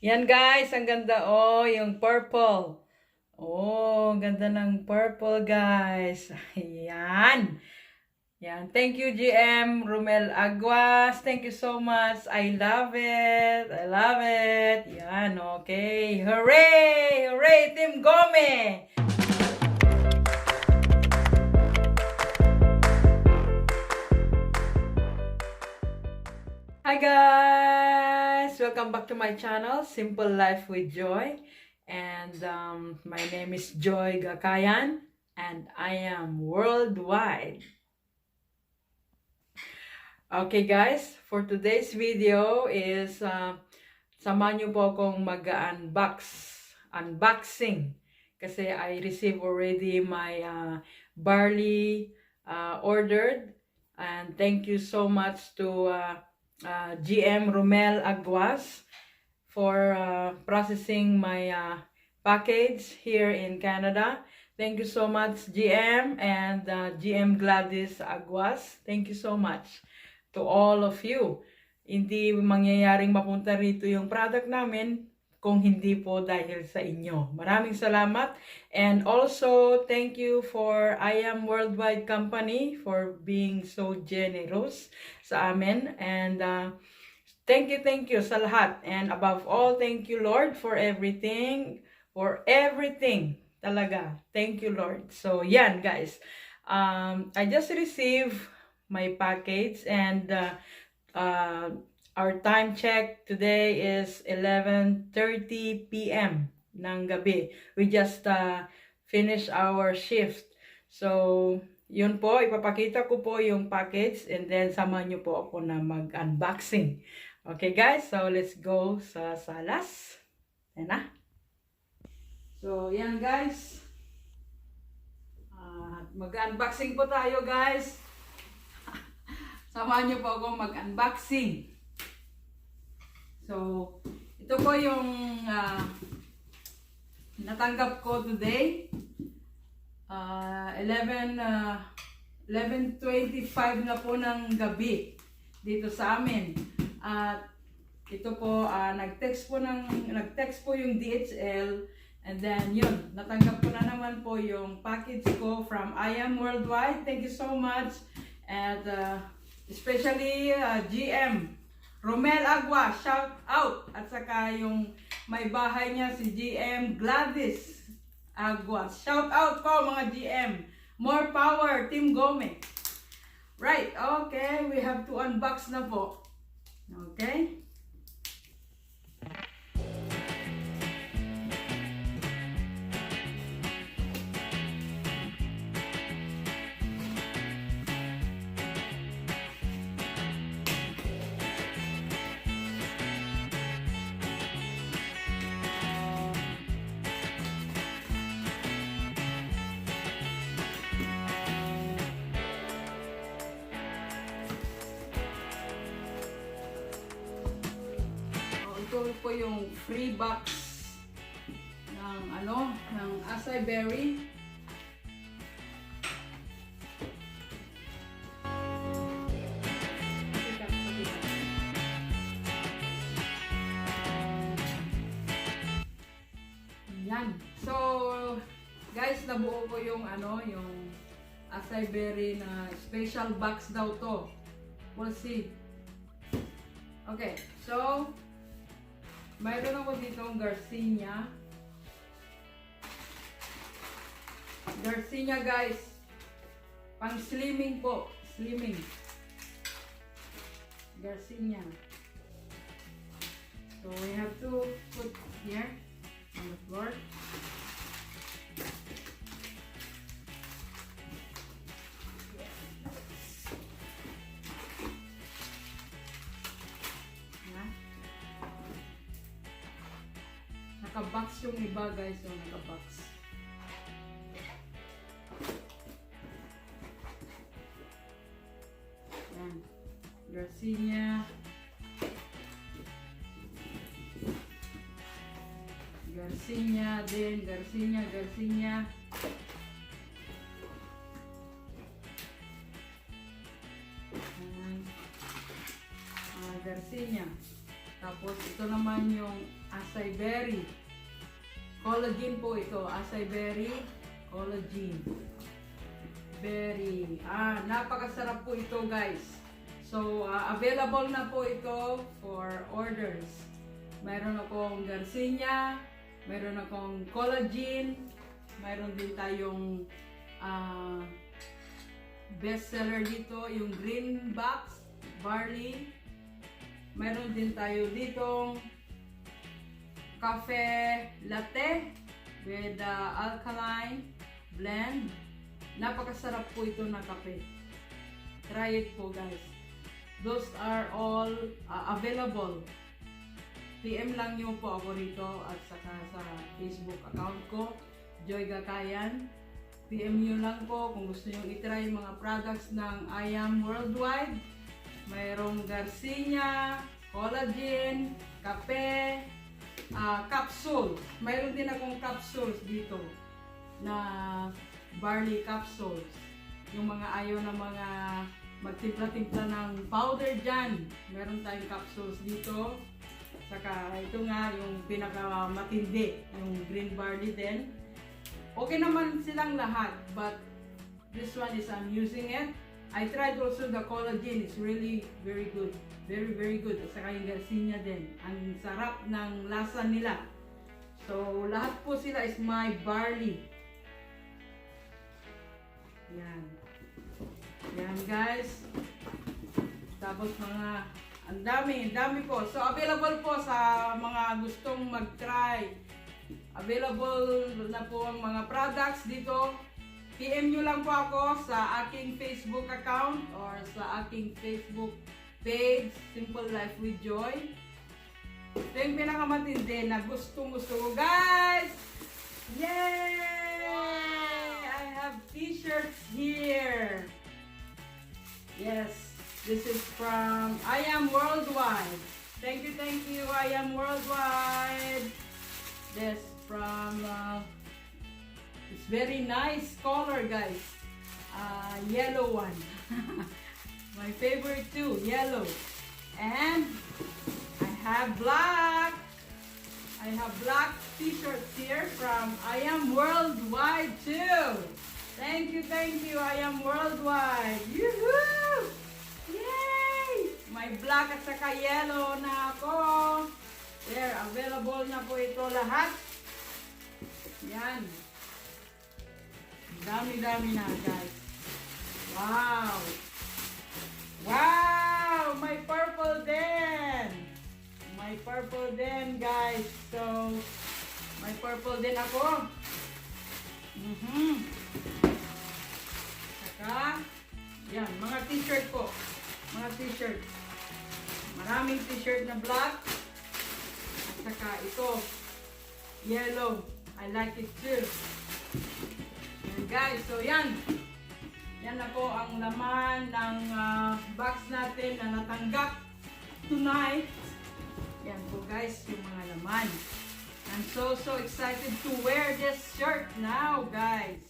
Yan guys, ang ganda oh, yung purple. Oh, ang ganda ng purple guys. Ayan. Yan. Thank you GM Romel Aguas. Thank you so much. I love it. I love it. Yan, okay. Hooray! Hooray, Team Gome! Hi guys! Welcome back to my channel, Simple Life with Joy. And my name is Joy Gakayan and I am worldwide. Okay guys, for today's video is samahan nyo po akong unboxing. Kasi I received already my barley ordered. And thank you so much to GM Romel Aguas for processing my package here in Canada. Thank you so much GM and GM Gladys Aguas. Thank you so much to all of you. Hindi mangyayaring mapunta rito yung product namin kung hindi po dahil sa inyo. Maraming salamat. And also, thank you for IAM Worldwide Company for being so generous sa amin. And thank you sa lahat. And above all, thank you Lord for everything. For everything. Talaga. Thank you Lord. So, yan guys. I just received my package and our time check today is 11:30 p.m. ng gabi. We just finished our shift. So, yun po, ipapakita ko po yung package and then samahan nyo po ako na mag-unboxing. Okay guys, so let's go sa salas. Yan na. So, yan guys. Mag-unboxing po tayo guys. Samahan nyo po ako mag-unboxing. So, ito po yung natanggap ko today. 11:25 na po ng gabi dito sa amin. At ito po, nag-text po yung DHL. And then, yun, natanggap ko na naman po yung package ko from IAM Worldwide. Thank you so much. And especially GM Romel Agua, shout out. At saka yung may bahay niya si GM Gladys Agua. Shout out po mga GM. More power, Team Gome. Right, okay. We have to unbox na po. Okay. Ito po yung free box ng ng acai berry. Yan. So, guys, nabuo ko yung yung acai berry na special box daw to. We'll see. Okay, so mayroon ako dito ang Garcinia. Garcinia guys. Pang slimming po. Slimming. Garcinia. So we have to put here on the floor. Naka-box yung iba guys, so naka-box. Yan. Garcinia. Garcinia din. Garcinia. Garcinia. Tapos ito naman yung acai berry. Collagen po ito, acai berry, collagen. Berry. Napakasarap po ito guys. So, available na po ito for orders. Mayroon akong garcinia, mayroon akong collagen, mayroon din tayong best seller dito, yung green box, barley. Mayroon din tayo ditong cafe latte with alkaline blend. Napakasarap po ito na kape. Try it po guys. Those are all available. PM lang nyo po ako rito at saka sa Facebook account ko, Joy Gakayan. PM nyo lang po kung gusto nyo itry yung mga products ng IAM Worldwide. Mayroong garcinia, collagen, kape, capsules. Mayroon din akong capsules dito na barley capsules. Yung mga ayaw na mga magtimpla-timpla ng powder dyan. Meron tayong capsules dito. Saka ito nga yung pinakamatindi, yung green barley din. Okay naman silang lahat, but this one is I'm using it. I tried also the collagen, it's really very good. Very, very good. At saka yung garcinia din. Ang sarap ng lasa nila. So, lahat po sila is my barley. Yan. Yan guys. Tapos mga ang dami po. So, available po sa mga gustong mag-try. Available na po ang mga products dito. PM nyo lang po ako sa aking Facebook account or sa aking Facebook page, Simple Life with Joy. Ito yung pinakamatindi na gustong ko. Guys! Yay! Wow! I have t-shirts here. Yes. This is from IAM Worldwide. Thank you, IAM Worldwide. This from, it's very nice color, guys. Yellow one. My favorite too, yellow. And I have black. I have black t-shirts here from IAM Worldwide too. Thank you, IAM Worldwide. Yoo-hoo! Yay! May black at saka yellow na ako. There, available na po ito lahat. Yan. Dami-dami na guys. Wow! Wow! May purple din. May purple din guys. So, may purple din ako. Saka, yan, mga t-shirt po. Mga t-shirt. Maraming t-shirt na black. At saka ito, yellow. I like it too. Yan guys, so yan. Yan na po ang laman ng box natin na natanggap tonight. Yan po guys, yung mga laman. I'm so excited to wear this shirt now guys.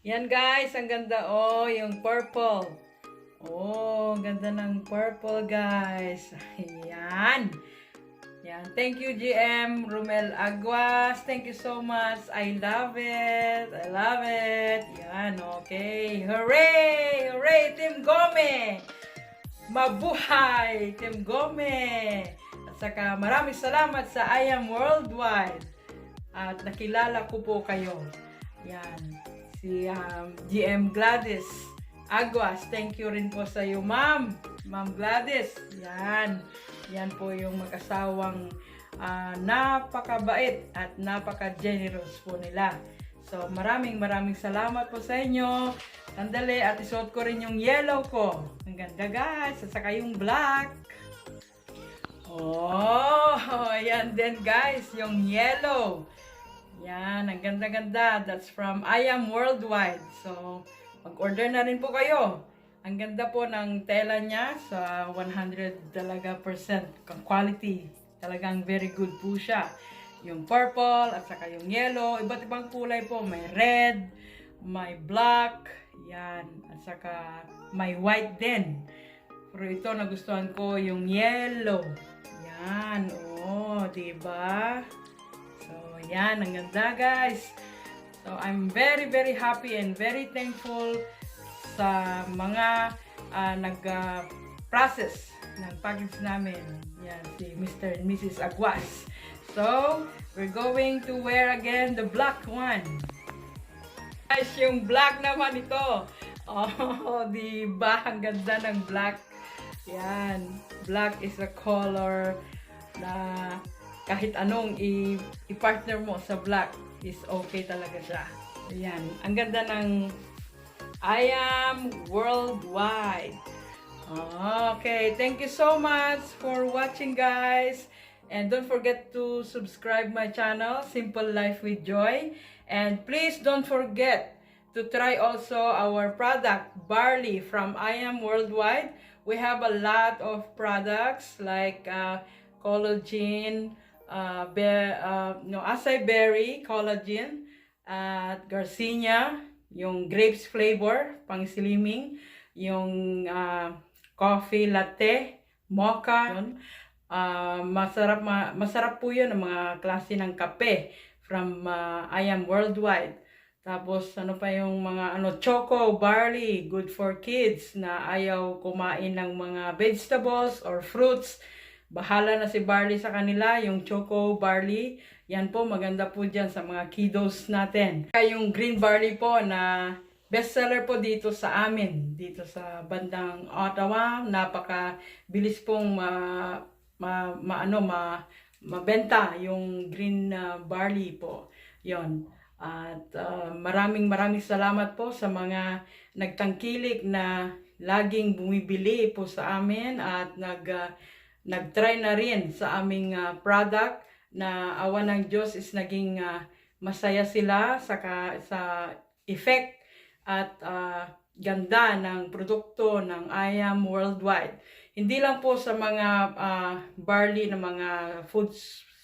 Yan guys, ang ganda oh, yung purple. Oh, ang ganda ng purple guys. Ayan. Yan. Thank you GM Romel Aguas. Thank you so much. I love it. I love it. Yan, okay. Hooray! Hooray, Team Gome! Mabuhay, Team Gome! At saka maraming salamat sa IAM Worldwide. At nakilala ko po kayo. Yan. Si GM Gladys Aguas. Thank you rin po sa iyo, Ma'am. Ma'am Gladys. Yan. Yan po yung mag-asawang napakabait at napaka-generous po nila. So, maraming salamat po sa inyo. Sandali, at isuot ko rin yung yellow ko. Ang ganda guys. At saka yung black. Oh, yan din guys. Yung yellow. Yan, ang ganda-ganda. That's from IAM Worldwide. So, mag-order na rin po kayo. Ang ganda po ng tela niya sa 100 talaga percent quality. Talagang very good po siya. Yung purple at saka yung yellow. Iba't ibang kulay po. May red, may black, yan. At saka may white din. Pero ito nagustuhan ko yung yellow. Yan. Oh, diba? So, yan. Ang ganda guys. So, I'm very happy and very thankful sa mga nag-process ng package namin. Yan, si Mr. and Mrs. Aguas. So, we're going to wear again the black one. Guys, yung black naman ito. Oh, diba? Ang ganda ng black. Yan. Black is a color na kahit anong i-partner mo sa black is okay talaga siya. Yan. Ang ganda ng IAM Worldwide. Okay, thank you so much for watching guys. And don't forget to subscribe my channel, Simple Life with Joy. And please don't forget to try also our product, Barley from IAM Worldwide. We have a lot of products like collagen, acai berry collagen, at Garcinia, yung grapes flavor, pang slimming, yung coffee latte, mocha, yun. Masarap po yun ang mga klase ng kape from IAM Worldwide. Tapos ano pa yung mga choco, barley, good for kids na ayaw kumain ng mga vegetables or fruits. Bahala na si Barley sa kanila, yung choco barley. Yan po, maganda po dyan sa mga kiddos natin. Yung green barley po na bestseller po dito sa amin, dito sa bandang Ottawa. Napaka-bilis pong mabenta yung green barley po. Yon. At maraming salamat po sa mga nagtangkilik na laging bumibili po sa amin at nag-try na rin sa aming product na awa ng Diyos is naging masaya sila sa effect at ganda ng produkto ng IAM Worldwide. Hindi lang po sa mga barley na mga food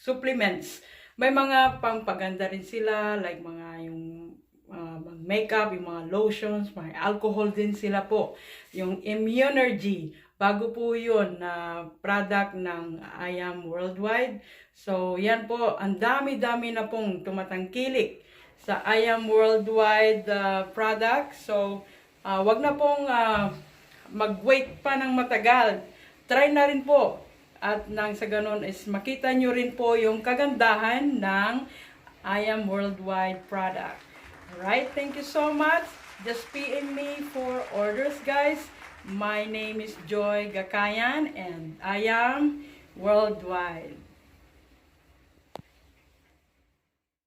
supplements. May mga pampaganda rin sila like mga yung makeup, yung mga lotions, may alcohol din sila po. Yung Immunergy, bago po yun na product ng IAM Worldwide. So, yan po, ang dami-dami na pong tumatangkilik sa IAM Worldwide product. So, wag na pong mag-wait pa ng matagal. Try na rin po. At nang sa ganun is makita nyo rin po yung kagandahan ng IAM Worldwide product. Alright, thank you so much. Just PM me for orders guys. My name is Joy Gakayan and I am Worldwide.